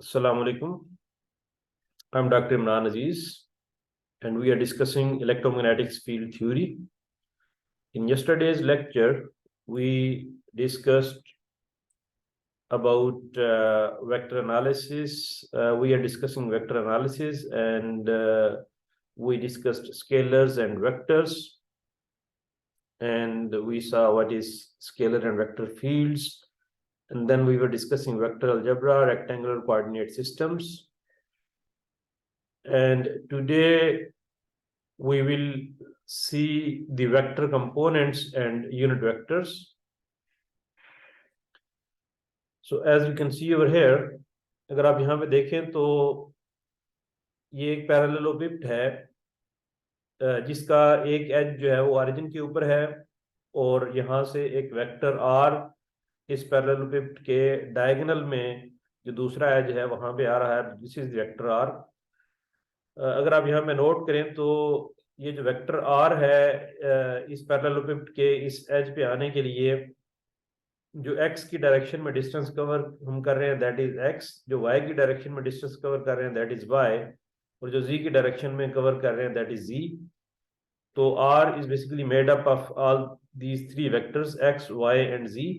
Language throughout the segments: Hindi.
Assalamu alaikum. I'm Dr. Imran Aziz, and we are discussing electromagnetics field theory. In yesterday's lecture, we discussed about vector analysis. We are discussing vector analysis, and we discussed scalars and vectors, and we saw what is scalar and vector fields. And then we were discussing vector algebra, rectangular coordinate systems. And today we will see the vector components and unit vectors. So as you can see over here, अगर आप यहाँ पे देखें तो ये एक पैरेललोपिड है जिसका एक एज जो है वो ऑरिजिन के ऊपर है, और यहाँ से एक वेक्टर आर इस पैरेललोपिड के डायगोनल में जो दूसरा एज है वहां पे आ रहा है। This is vector R. अगर आप यहाँ पे नोट करें तो ये जो वेक्टर आर है इस पैरेललोपिड के इस एज पे आने के लिए जो x की डायरेक्शन में डिस्टेंस कवर हम कर रहे हैं दैट इज x, जो y की डायरेक्शन में डिस्टेंस कवर कर रहे हैं दैट इज y, और जो z की डायरेक्शन में कवर कर रहे हैं दैट इज z। तो r is basically made up of all these three vectors x, y and z।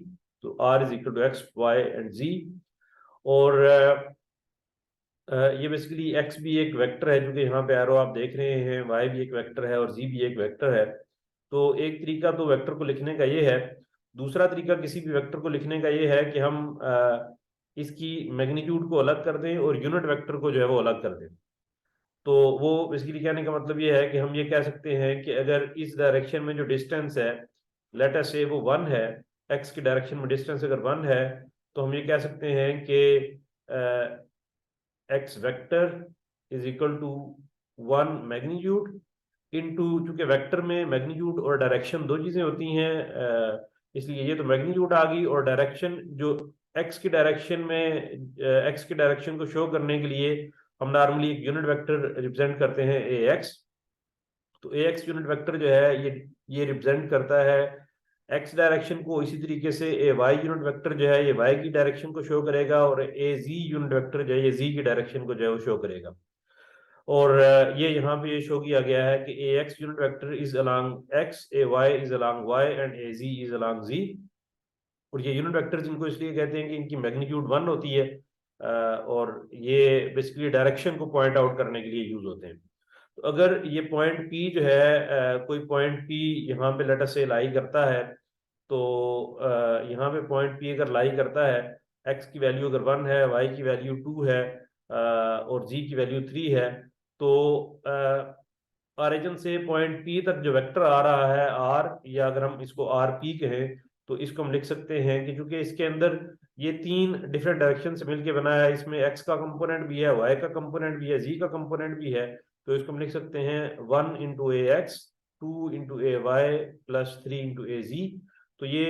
तो r is equal to x, y and z। और ये बेसिकली x भी एक वेक्टर है, जो कि यहाँ पे एरो आप देख रहे हैं, y भी एक वेक्टर है और z भी एक वेक्टर है। तो एक तरीका तो वेक्टर को लिखने का ये है। दूसरा तरीका किसी भी वेक्टर को लिखने का ये है कि हम इसकी मैग्नीट्यूड को अलग कर दें और यूनिट वेक्टर को जो है वो अलग कर दें। तो वो बेसिकली कहने का मतलब ये है कि हम ये कह सकते हैं कि अगर इस डायरेक्शन में जो डिस्टेंस है, लेट अस से वो 1 है, x की डायरेक्शन में डिस्टेंस अगर 1 है, तो हम ये कह सकते हैं कि x vector is equal to 1 magnitude into, चूंकि वेक्टर में मैग्नीट्यूड और डायरेक्शन दो चीजें होती हैं, इसलिए ये तो मैग्नीट्यूड आ गई, और डायरेक्शन जो x की डायरेक्शन में x की डायरेक्शन को शो करने के लिए हम नॉर्मली एक यूनिट वेक्टर रिप्रेजेंट करते हैं ax। तो ax यूनिट वेक्टर जो है ये रिप्रेजेंट करता है x डायरेक्शन को। इसी तरीके से ay यूनिट वेक्टर जो है ये y की डायरेक्शन को शो करेगा, और az यूनिट वेक्टर जो है ये z की डायरेक्शन को जो है वो शो करेगा। और ये यहाँ पे ये शो किया गया है कि ax unit vector is along x, ay is along y and az is along z। और ये यूनिट वेक्टर जिनको इसलिए कहते हैं कि इनकी मैग्नीट्यूड 1 होती है, और ये बेसिकली डायरेक्शन को पॉइंट आउट करने के लिए यूज होते हैं। तो अगर ये पॉइंट P जो है कोई पॉइंट P यहाँ पे लेट अस से लाई करता है, तो यहाँ पे पॉइंट P अगर लाई करता है, x की वैल्यू अगर 1 है, y की वैल्यू 2 है, और z की वैल्यू 3 है, तो ऑरिजिन से पॉइंट P तक जो वेक्टर आ रहा है r, या अगर हम इसको rp कहें तो इसको हम लिख सकते हैं कि चूंकि इसके अंदर ये तीन डिफरेंट डायरेक्शन से मिलकर बना है, इसमें x का कंपोनेंट भी है, y का कंपोनेंट भी है, z का कंपोनेंट भी है, तो इसको हम लिख सकते हैं 1 into ax, 2 into ay plus 3 into az। तो ये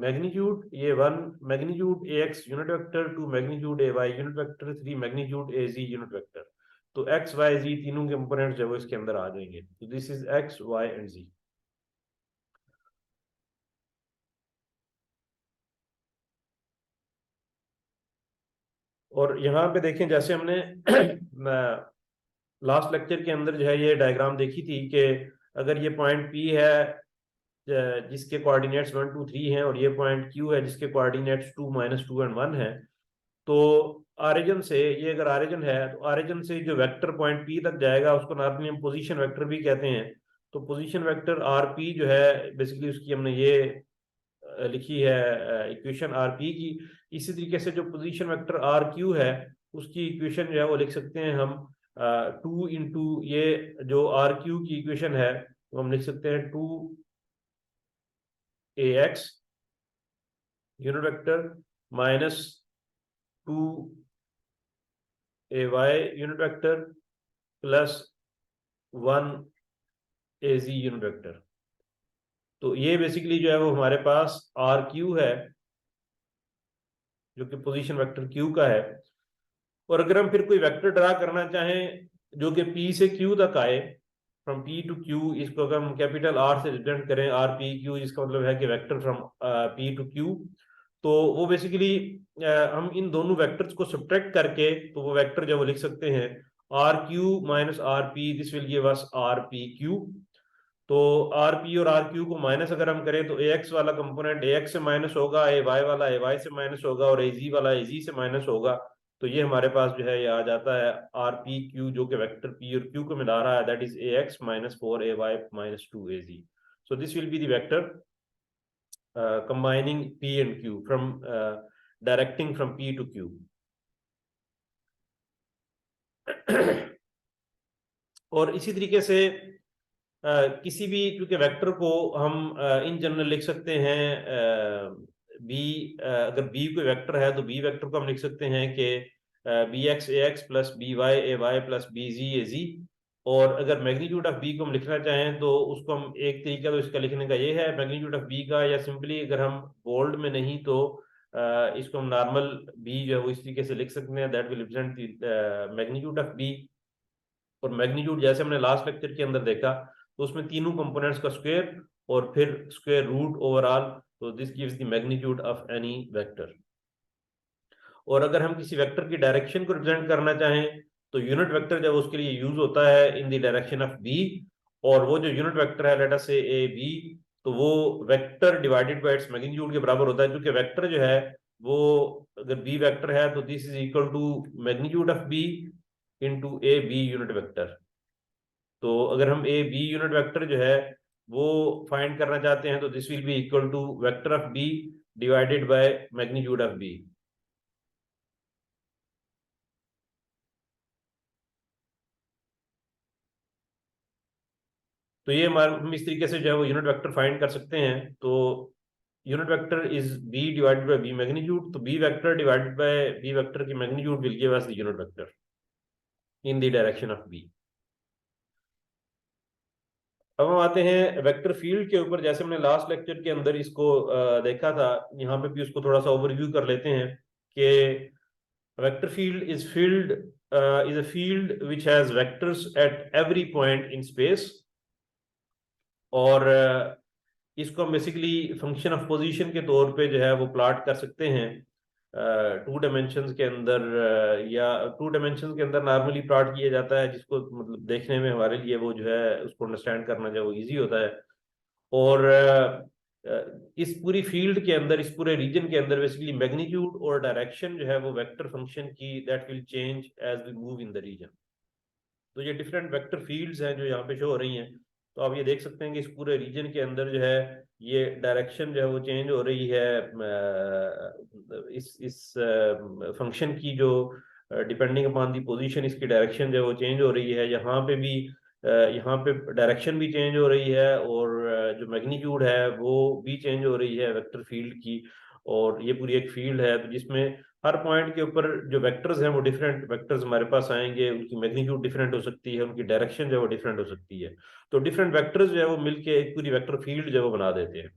मैग्नीट्यूड, ये 1 magnitude ax unit vector, 2 magnitude ay unit vector, 3 magnitude az unit vector. तो x, y, z तीनों कंपोनेंट्स जो है वो इसके अंदर आ जाएंगे। तो this is x, y and z। और यहाँ पे देखें, जैसे हमने लास्ट लेक्चर के अंदर जो है ये डायग्राम देखी थी कि अगर ये पॉइंट P है जिसके कोऑर्डिनेट्स 1 2 3 हैं, और ये पॉइंट Q है जिसके कोऑर्डिनेट्स 2 -2 एंड 1 है, तो ऑरिजिन से, ये अगर ऑरिजिन है तो ऑरिजिन से जो वेक्टर पॉइंट P तक जाएगा उसको नॉर्मली हम पोजीशन वेक्टर भी कहते हैं। तो पोजीशन वेक्टर RP जो है बेसिकली उसकी हमने ये लिखी है इक्वेशन RP की। इसी तरीके से जो पोजीशन वेक्टर RQ है उसकी इक्वेशन जो है वो लिख सकते हैं हम 2 इंटू ये जो RQ की इक्वेशन है वो हम लिख सकते हैं 2 ax unit vector minus 2 ay unit vector plus 1 az unit vector. तो ये बेसिकली जो है वो हमारे पास RQ है जो कि पोजीशन वेक्टर Q का है। और अगर हम फिर कोई वेक्टर ड्रा करना चाहें जो कि P से Q तक आए, फ्रॉम P टू Q, इसको अगर हम कैपिटल R से रिप्रेजेंट करें RPQ, इसका मतलब है कि vector from P to Q, तो वो बेसिकली हम इन दोनों वेक्टर्स को सब्ट्रैक्ट करके तो वो वेक्टर जो वो लिख सकते हैं R Q minus R P, this will give us R P Q. तो आर पी और आर क्यू को माइनस अगर हम करें तो ए एक्स वाला कंपोनेंट ए एक्स से माइनस होगा, ए वाई वाला ए वाई से माइनस होगा और ए जी वाला ए जी से माइनस होगा। तो ये हमारे पास जो है ये आ जाता है आर पी क्यू, जो कि वेक्टर पी और क्यू को मिला रहा है, that is A X minus four A Y minus two A G. So this will be the vector combining P and Q from directing from P to Q। और इसी तरीके से किसी भी, क्योंकि वेक्टर को हम इन जनरल लिख सकते हैं बी, अगर बी कोई वेक्टर है तो बी वेक्टर को हम लिख सकते हैं कि बी एक्स ए एक्स प्लस बी वाई ए वाई प्लस बी जी ए जी। और अगर मैग्नीट्यूड ऑफ बी को हम लिखना चाहें तो उसको हम, एक तरीका तो इसका लिखने का ये है मैग्नीट्यूड ऑफ बी का, या सिंपली अगर हम बोल्ड में नहीं तो इसको हम नॉर्मल बी जो है वो इस तरीके से लिख सकते हैं, that will represent magnitude of B. और मैग्नीट्यूड जैसे हमने लास्ट लेक्चर के अंदर देखा तो उसमें तीनों कंपोनेंट्स का स्क्वायर और फिर स्क्वायर रूट ओवरऑल, तो this gives the magnitude of any vector. और अगर हम किसी वेक्टर की डायरेक्शन को रिप्रेजेंट करना चाहें तो यूनिट वेक्टर जब उसके लिए यूज होता है in the direction of B, और वो जो यूनिट वेक्टर है let us say A B, तो वो vector divided by its magnitude के बराबर होता है, क्योंकि वेक्टर जो है वो अगर बी वेक्टर है तो this is equal to magnitude of B into A B unit vector. तो अगर हम ए बी यूनिट वेक्टर जो है वो फाइंड करना चाहते हैं तो this will be equal to vector of B divided by magnitude of B. तो ये हम इस तरीके से जो है वो यूनिट वेक्टर फाइंड कर सकते हैं। तो unit vector is B divided by B magnitude, तो B vector divided by B vector की magnitude will give us the unit vector in the direction of B. अब हम आते हैं वेक्टर फील्ड के ऊपर। जैसे हमने लास्ट लेक्चर के अंदर इसको देखा था, यहाँ पे भी उसको थोड़ा सा ओवरव्यू कर लेते हैं कि vector field is a field which has vectors at every point in space। और इसको हम बेसिकली फंक्शन ऑफ पोजीशन के तौर पे जो है वो प्लॉट कर सकते हैं टू डायमेंशंस के अंदर, या टू डायमेंशंस के अंदर नॉर्मली प्लॉट किया जाता है, जिसको मतलब देखने में हमारे लिए वो जो है उसको अंडरस्टैंड करना जो है वो ईजी होता है। और इस पूरी फील्ड के अंदर, इस पूरे रीजन के अंदर बेसिकली मैग्नीट्यूड और डायरेक्शन जो है वो वेक्टर फंक्शन की that will change as we move in the region. तो ये डिफरेंट वेक्टर फील्ड्स हैं जो यहाँ पे शो हो रही हैं। तो आप ये देख सकते हैं कि इस पूरे रीजन के अंदर जो है ये डायरेक्शन जो है वो चेंज हो रही है इस फंक्शन की, जो डिपेंडिंग अपॉन दी पोजीशन इसकी डायरेक्शन जो है वो चेंज हो रही है। यहाँ पे भी यहाँ पे डायरेक्शन भी चेंज हो रही है, और जो मैग्नीट्यूड है वो भी चेंज हो रही है वेक्टर फील्ड की। और ये पूरी एक फील्ड है तो जिसमें हर पॉइंट के ऊपर जो वेक्टर्स हैं वो डिफरेंट वेक्टर्स हमारे पास आएंगे, उनकी मैग्नीट्यूड डिफरेंट हो सकती है, उनकी डायरेक्शन जो है वो डिफरेंट हो सकती है। तो डिफरेंट वेक्टर्स जो है वो मिलके एक पूरी वेक्टर फील्ड जो है वो बना देते हैं।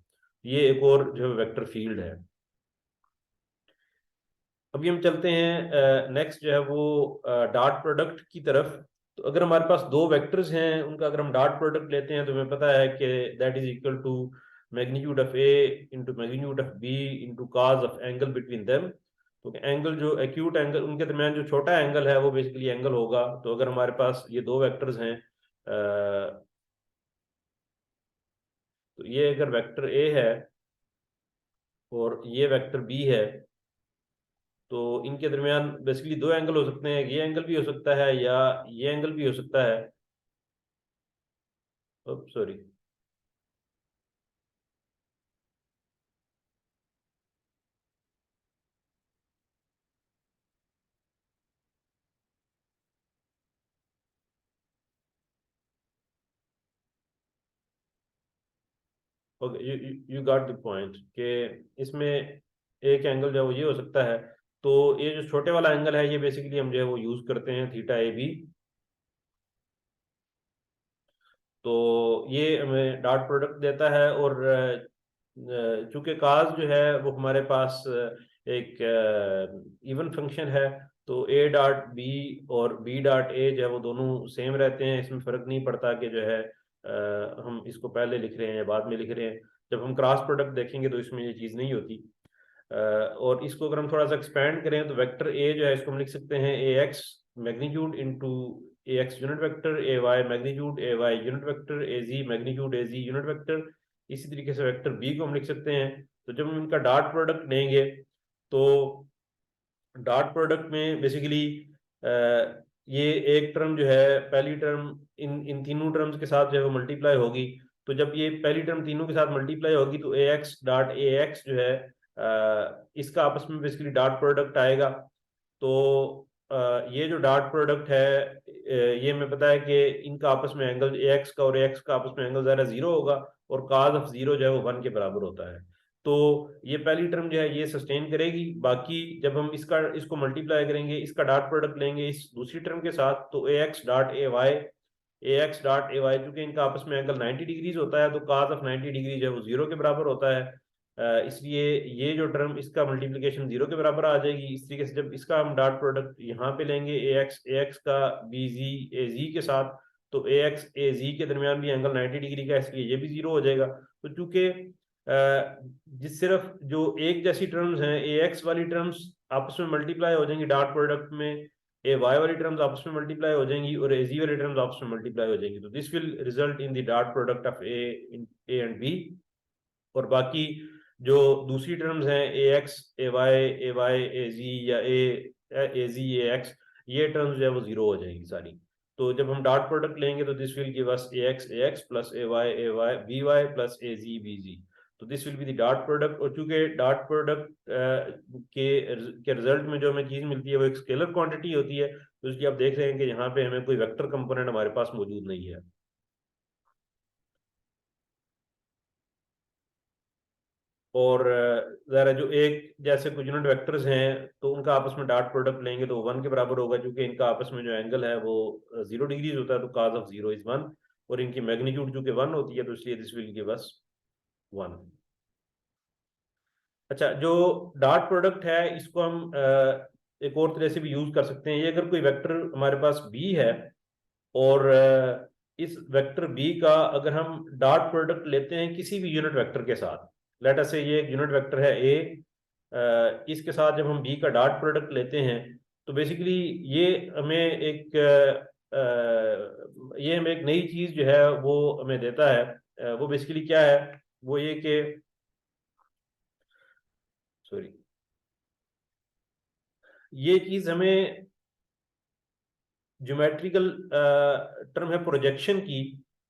ये एक और जो है वेक्टर फील्ड है। अभी हम चलते हैं नेक्स्ट जो है वो डॉट प्रोडक्ट की तरफ। तो अगर हमारे पास दो वेक्टर्स हैं उनका अगर हम डॉट प्रोडक्ट लेते हैं तो हमें पता है कि that is equal to magnitude of A into magnitude of B into cos of angle between them. तो एंगल जो एक्यूट एंगल उनके दरमियान जो छोटा एंगल है वो बेसिकली एंगल होगा। तो अगर हमारे पास ये दो वेक्टर्स हैं तो ये अगर वेक्टर ए है और ये वेक्टर बी है तो इनके दरमियान बेसिकली दो एंगल हो सकते हैं, ये एंगल भी हो सकता है या ये एंगल भी हो सकता है। Sorry, okay, you got the point कि इसमें एक एंगल जो है वो ये हो सकता है। तो ये जो छोटे वाला एंगल है ये बेसिकली हम जो है वो यूज करते हैं थीटा ए बी। तो ये हमें डॉट प्रोडक्ट देता है। और चूंकि काज जो है वो हमारे पास एक इवन फंक्शन है, तो ए डॉट बी और बी डॉट ए जो है वो दोनों सेम रहते हैं, इसमें फर्क नहीं पड़ता कि जो है हम इसको पहले लिख रहे हैं या बाद में लिख रहे हैं। जब हम क्रॉस प्रोडक्ट देखेंगे तो इसमें ये चीज़ नहीं होती। और इसको अगर हम थोड़ा सा एक्सपेंड करें तो वेक्टर ए जो है इसको हम लिख सकते हैं A X magnitude into A X unit vector, A Y magnitude A Y unit vector, A Z magnitude A Z unit vector. इसी तरीके से वेक्टर बी को हम लिख सकते हैं। तो जब हम इनका डॉट प्रोडक्ट लेंगे तो डॉट प्रोडक्ट में बेसिकली ये एक टर्म जो है पहली टर्म इन तीनों टर्म्स के साथ जो है वो मल्टीप्लाई होगी। तो जब ये पहली टर्म तीनों के साथ मल्टीप्लाई होगी तो A x dot A x जो है इसका आपस में बेसिकली डॉट प्रोडक्ट आएगा। तो ये जो डॉट प्रोडक्ट है ये हमें पता है कि इनका आपस में एंगल ए एक्स का और ए एक्स का आपस में एंगल ज़रा जीरो होगा और काज ऑफ जीरो जो है वो 1 के बराबर होता है। तो ये पहली टर्म जो है ये सस्टेन करेगी। बाकी जब हम इसको मल्टीप्लाई करेंगे, इसका डॉट प्रोडक्ट लेंगे इस दूसरी टर्म के साथ, तो A x dot A Y चूंकि इनका आपस में एंगल 90 डिग्रीज होता है तो काज ऑफ 90 डिग्री जो है वो जीरो के बराबर होता है। इसलिए ये जो टर्म इसका मल्टीप्लिकेशन जीरो के बराबर आ जाएगी। इस तरीके से जब इसका हम डॉट प्रोडक्ट यहाँ पे लेंगे ए एक्स का बी जी ए जी के साथ, तो ए एक्स ए जी के दरमियान भी एंगल 90 डिग्री का है, इसलिए ये भी जीरो हो जाएगा। तो चूंकि जिस सिर्फ जो एक जैसी टर्म्स हैं, ए एक्स वाली टर्म्स आपस में मल्टीप्लाई हो जाएंगी डॉट प्रोडक्ट में, ए वाई वाली टर्म्स आपस में मल्टीप्लाई हो जाएंगी और ए जी वाली टर्म्स आपस में मल्टीप्लाई हो जाएंगी। तो this will result in the dot product of A and B. और बाकी जो दूसरी टर्म्स हैं ए वाई ए जी या ए जी ए एक्स, ये टर्म्स जो है वो जीरो हो जाएंगी सारी। तो जब हम डॉट प्रोडक्ट लेंगे तो this will give us A X plus A Y B Y plus A Z B Z. तो this will be the dot product. और चूंकि डॉट प्रोडक्ट के रिजल्ट में जो हमें चीज मिलती है वो एक स्केलर क्वांटिटी होती है, तो इसलिए आप देख रहे हैं कि यहाँ पे हमें कोई वेक्टर कंपोनेंट हमारे पास मौजूद नहीं है। और ज़रा जो एक जैसे कुछ यूनिट वेक्टर्स हैं तो उनका आपस में डॉट प्रोडक्ट लेंगे तो 1 के बराबर होगा, क्योंकि इनका आपस में जो एंगल है वो 0 डिग्रीज होता है, तो काज ऑफ 0 इज 1। और इनकी मैग्नीट्यूड चूंकि 1 होती है तो इसलिए दिस विल गिव अस 1। अच्छा, जो डॉट प्रोडक्ट है इसको हम एक और तरह से भी यूज कर सकते हैं। ये अगर कोई वेक्टर हमारे पास बी है और इस वेक्टर बी का अगर हम डॉट प्रोडक्ट लेते हैं किसी भी यूनिट वेक्टर के साथ, लेट अस से ये एक यूनिट वेक्टर है ए, इसके साथ जब हम बी का डॉट प्रोडक्ट लेते हैं तो बेसिकली ये हमें एक नई चीज जो है वो हमें देता है। वो बेसिकली क्या है, वो ये कि सॉरी, ये चीज हमें ज्योमेट्रिकल टर्म है प्रोजेक्शन की,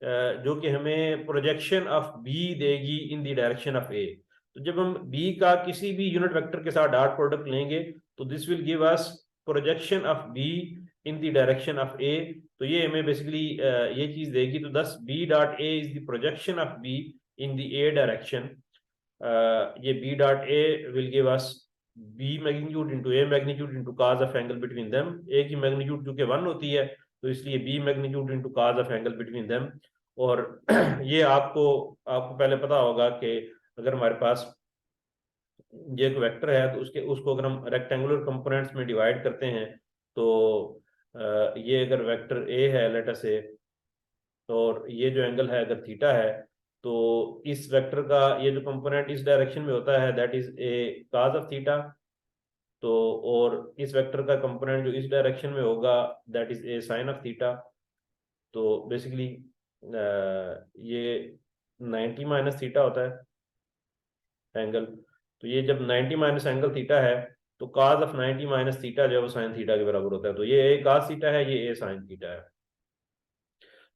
जो कि हमें प्रोजेक्शन ऑफ बी देगी इन द डायरेक्शन ऑफ ए। तो जब हम बी का किसी भी यूनिट वेक्टर के साथ डॉट प्रोडक्ट लेंगे तो this will give us projection of B in the direction of A. तो ये हमें बेसिकली ये चीज देगी। तो this B dot A is the projection of B in the A direction. ये B dot A will give us B magnitude into A magnitude into cos of angle between them. A की मैग्नीट्यूड चूंकि 1 होती है तो इसलिए B magnitude into cos of angle between them. और ये आपको आपको पहले पता होगा कि अगर हमारे पास ये एक वेक्टर है तो उसको अगर हम रेक्टेंगुलर कंपोनेंट्स में डिवाइड करते हैं तो ये अगर वेक्टर ए है लेट अस से, और ये जो एंगल है अगर थीटा है, तो इस वेक्टर का ये जो कंपोनेंट इस डायरेक्शन में होता है that is A cause of theta. तो और इस वेक्टर का कंपोनेंट जो इस डायरेक्शन में होगा that is A sine of theta. तो बेसिकली ये 90 माइनस थीटा होता है एंगल। तो ये जब 90 माइनस एंगल थीटा है तो काज ऑफ 90 माइनस थीटा जो है वो साइन थीटा के बराबर होता है। तो ये ए काज थीटा है, ये ए साइन थीटा है।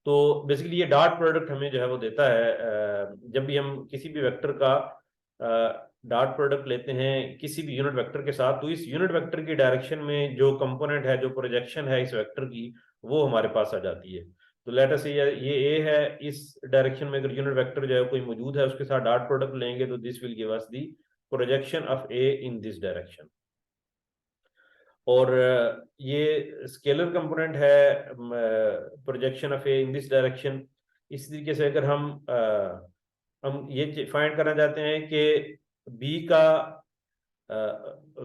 तो बेसिकली ये डॉट प्रोडक्ट हमें जो है वो देता है जब भी हम किसी भी वेक्टर का डॉट प्रोडक्ट लेते हैं किसी भी यूनिट वेक्टर के साथ, तो इस यूनिट वेक्टर की डायरेक्शन में जो कंपोनेंट है, जो प्रोजेक्शन है इस वेक्टर की, वो हमारे पास आ जाती है। तो लेट अस से ये ए है, इस डायरेक्शन में अगर यूनिट वेक्टर जो है कोई मौजूद है उसके साथ डॉट प्रोडक्ट लेंगे तो this will give us the projection of A in this direction. और ये स्केलर कंपोनेंट है projection of A in this direction. इस तरीके से अगर हम ये फाइंड करना चाहते हैं कि बी का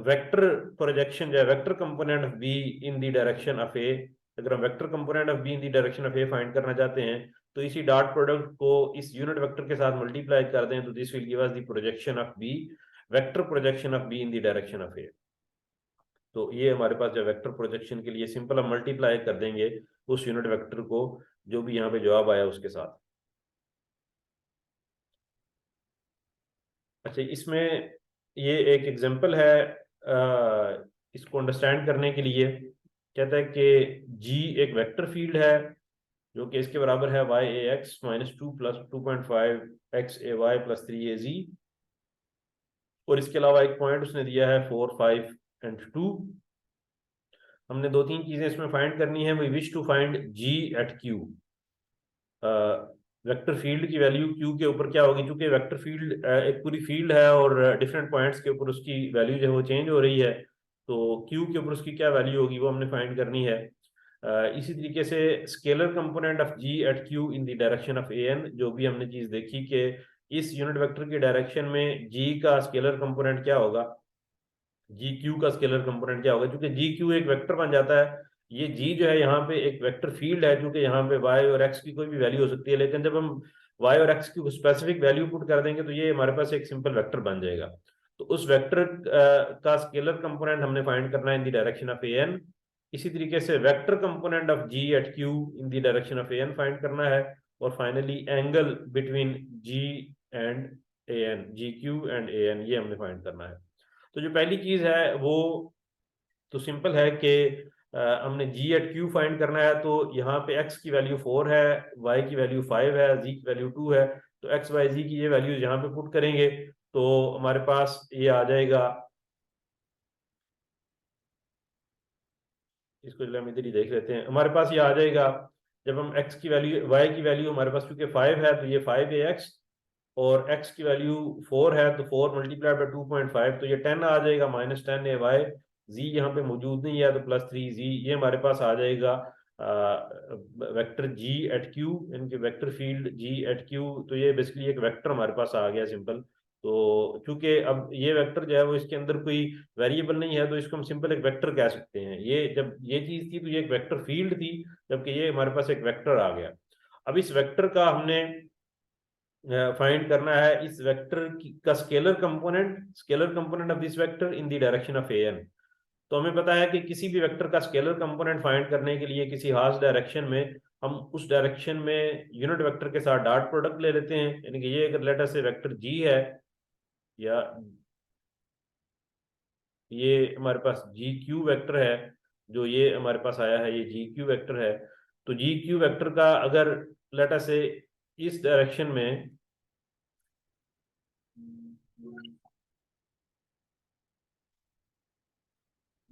वेक्टर प्रोजेक्शन जो है vector component of B in the direction of A, अगर हम vector component of B in the direction of A find करना चाहते हैं तो इसी डॉट प्रोडक्ट को इस यूनिट वेक्टर के साथ मल्टीप्लाई कर दें तो this will give us the projection of B vector projection of B in the direction of A. तो ये हमारे पास जो वेक्टर प्रोजेक्शन के लिए सिंपल हम मल्टीप्लाई कर देंगे उस यूनिट वेक्टर को जो भी यहाँ पे जवाब आया उसके साथ। अच्छा, इसमें ये एक एग्जांपल है इसको अंडरस्टैंड करने के लिए। कहता है कि जी एक वेक्टर फील्ड है जो कि इसके बराबर है वाई ए एक्स माइनस 2 प्लस 2.5 एक्स ए वाई प्लस 3 AZ, और इसके अलावा एक पॉइंट उसने दिया है 4, 5 एंड 2। हमने दो तीन चीजें इसमें फाइंड करनी है। We wish to find G at Q. Vector field की वैल्यू क्यू के ऊपर क्या होगी, क्योंकि वेक्टर फील्ड एक पूरी फील्ड है और डिफरेंट पॉइंट्स के ऊपर उसकी वैल्यू जो है वो चेंज हो रही है, तो क्यू के ऊपर उसकी क्या वैल्यू होगी वो हमने फाइंड करनी है। इसी तरीके से scalar component of G at Q in the direction of A N, जो भी हमने चीज देखी कि इस यूनिट वेक्टर की डायरेक्शन में जी का स्केलर कंपोनेंट क्या होगा, जी क्यू का स्केलर कंपोनेंट क्या होगा, क्योंकि जी क्यू एक वेक्टर बन जाता है। ये जी जो है यहाँ पे एक वेक्टर फील्ड है, क्योंकि यहाँ पे वाई और एक्स की कोई भी वैल्यू हो सकती है, लेकिन जब हम वाई और एक्स की स्पेसिफिक वैल्यू पुट कर देंगे तो ये हमारे पास एक सिंपल वेक्टर बन जाएगा। तो उस वेक्टर का स्केलर कंपोनेंट हमने फाइंड करना है in the direction of A N. इसी तरीके से vector component of G at Q in the direction of A N find करना है। और finally angle between G and A N, G Q and A N, ये हमने फाइंड करना है। तो जो पहली चीज है वो तो सिंपल है कि हमने जी एट क्यू फाइंड करना है। तो यहाँ पे x की वैल्यू 4 है, y की वैल्यू 5 है, z की वैल्यू 2 है। तो x y z की ये वैल्यूज यहाँ पे पुट करेंगे तो हमारे पास ये आ जाएगा। इसको हम इधर ही देख लेते हैं। हमारे पास ये आ जाएगा जब हम x की वैल्यू y की वैल्यू हमारे पास क्योंकि 5 है तो ये 5 AX, और x की वैल्यू 4 है तो 4 मल्टीप्लाई बाय 2.5 तो ये 10 आ जाएगा, -10 AY। z यहाँ पे मौजूद नहीं है तो +3z, ये हमारे पास आ जाएगा वेक्टर g एट q, इनके vector field g at q। तो ये बेसिकली एक वेक्टर हमारे पास आ गया सिंपल। तो चूंकि अब ये वेक्टर जो है वो इसके अंदर कोई वेरिएबल नहीं है तो इसको हम सिंपल एक वेक्टर कह सकते हैं। ये जब ये चीज थी तो ये एक वेक्टर फील्ड थी, जबकि ये हमारे पास एक वेक्टर आ गया। अब इस वेक्टर का हमने फाइंड करना है इस वेक्टर का scalar component of this vector in the direction of A N. तो हमें पता है कि किसी भी वेक्टर का स्केलर कंपोनेंट फाइंड करने के लिए किसी खास डायरेक्शन में हम उस डायरेक्शन में यूनिट वेक्टर के साथ डॉट प्रोडक्ट ले लेते हैं। यानी कि ये अगर लेटर से वेक्टर जी है, या ये हमारे पास जी क्यू वेक्टर है, जो ये हमारे पास आया है ये जी क्यू वेक्टर है। तो जी क्यू वेक्टर का अगर लेटर से इस डायरेक्शन में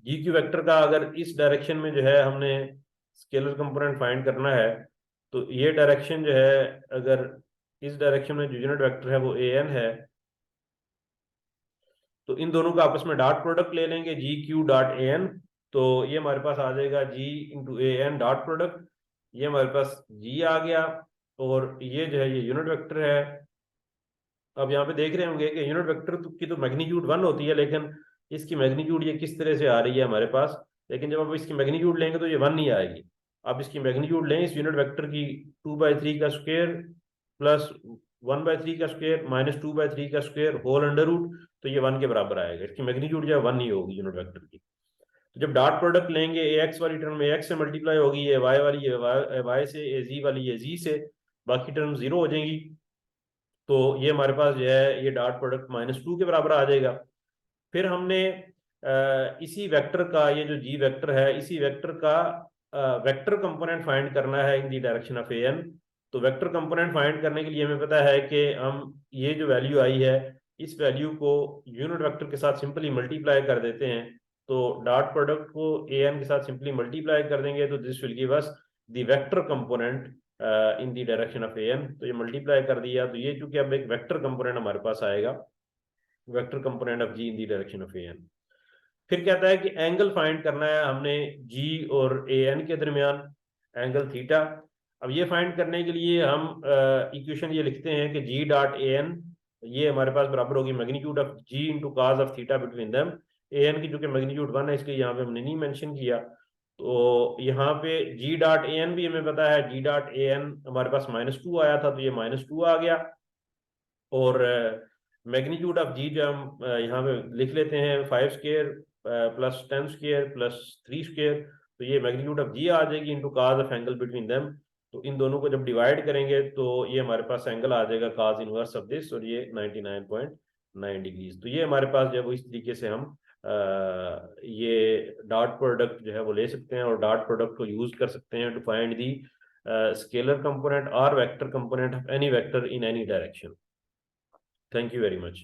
जी क्यू वेक्टर का अगर इस डायरेक्शन में जो है हमने स्केलर कंपोनेंट फाइंड करना है, तो ये डायरेक्शन जो है अगर इस डायरेक्शन में जो यूनिट वेक्टर है वो ए एन है, तो इन दोनों का आपस में डॉट प्रोडक्ट ले लेंगे G Q dot A N. तो ये हमारे पास आ जाएगा G into A N dot product, ये हमारे पास जी आ गया। और ये जो है ये यूनिट वेक्टर है। अब यहाँ पे देख रहे होंगे कि यूनिट वेक्टर की तो मैग्नीट्यूड 1 होती है, लेकिन इसकी मैग्नीट्यूड ये किस तरह से आ रही है हमारे पास। लेकिन जब आप इसकी मैग्नीट्यूड लेंगे तो ये 1 नहीं आएगी। आप इसकी मैग्नीट्यूड लें इस यूनिट वेक्टर की 2/3 का स्क्वायर प्लस 1/3 का स्क्वायर माइनस 2/3 का स्क्वायर होल अंडर रूट, तो ये 1 के बराबर आएगा। इसकी मैग्नीट्यूड जो है 1 नहीं होगी यूनिट वेक्टर की। तो जब डॉट प्रोडक्ट लेंगे ए एक्स वाली टर्म ए एक्स से मल्टीप्लाई होगी, ये वाई वाली ये वाई से, ए जी वाली ये जी से, बाकी टर्म जीरो हो जाएंगी। तो ये हमारे पास जो है ये डॉट प्रोडक्ट -2 के बराबर आ जाएगा। फिर हमने इसी वेक्टर का ये जो जी वेक्टर है इसी वेक्टर का वेक्टर कंपोनेंट फाइंड करना है in the direction of A N. तो वेक्टर कंपोनेंट फाइंड करने के लिए हमें पता है कि हम ये जो वैल्यू आई है इस वैल्यू को यूनिट वेक्टर के साथ सिंपली मल्टीप्लाई कर देते हैं। तो डॉट प्रोडक्ट को ए एन के साथ सिंपली मल्टीप्लाई कर देंगे तो this will give us the vector component in the direction of A N. तो ये मल्टीप्लाई कर दिया तो ये चूंकि अब एक वेक्टर कंपोनेंट हमारे पास आएगा, vector component of G in the direction of A N. फिर कहता है कि एंगल फाइंड करना है हमने जी और ए एन के दरमियान, एंगल थीटा। अब ये फाइंड करने के लिए हम इक्वेशन ये लिखते हैं कि जी डॉट ए एन ये हमारे पास बराबर होगी magnitude of G into cos of theta between them. A N की जो कि मैग्नीट्यूड 1 है इसलिए यहाँ पे हमने नहीं मेंशन किया। तो यहाँ पे जी डॉट ए एन भी हमें पता है, जी डॉट ए एन हमारे पास -2 आया था तो ये -2 आ गया। और मैग्नीट्यूड ऑफ जी जो हम यहाँ पे लिख लेते हैं 5 square plus 10 square plus 3 square, तो ये मैग्नीट्यूड ऑफ जी आ जाएगी into cause of angle between them. तो इन दोनों को जब डिवाइड करेंगे तो ये हमारे पास एंगल आ जाएगा काज इनवर्स ऑफ दिस, और ये 99.9 डिग्रीज। तो ये हमारे पास जब इस तरीके से हम ये डॉट प्रोडक्ट जो है वो ले सकते हैं, और डॉट प्रोडक्ट को यूज कर सकते हैं to find the scalar component और vector component of any vector in any direction. Thank you very much.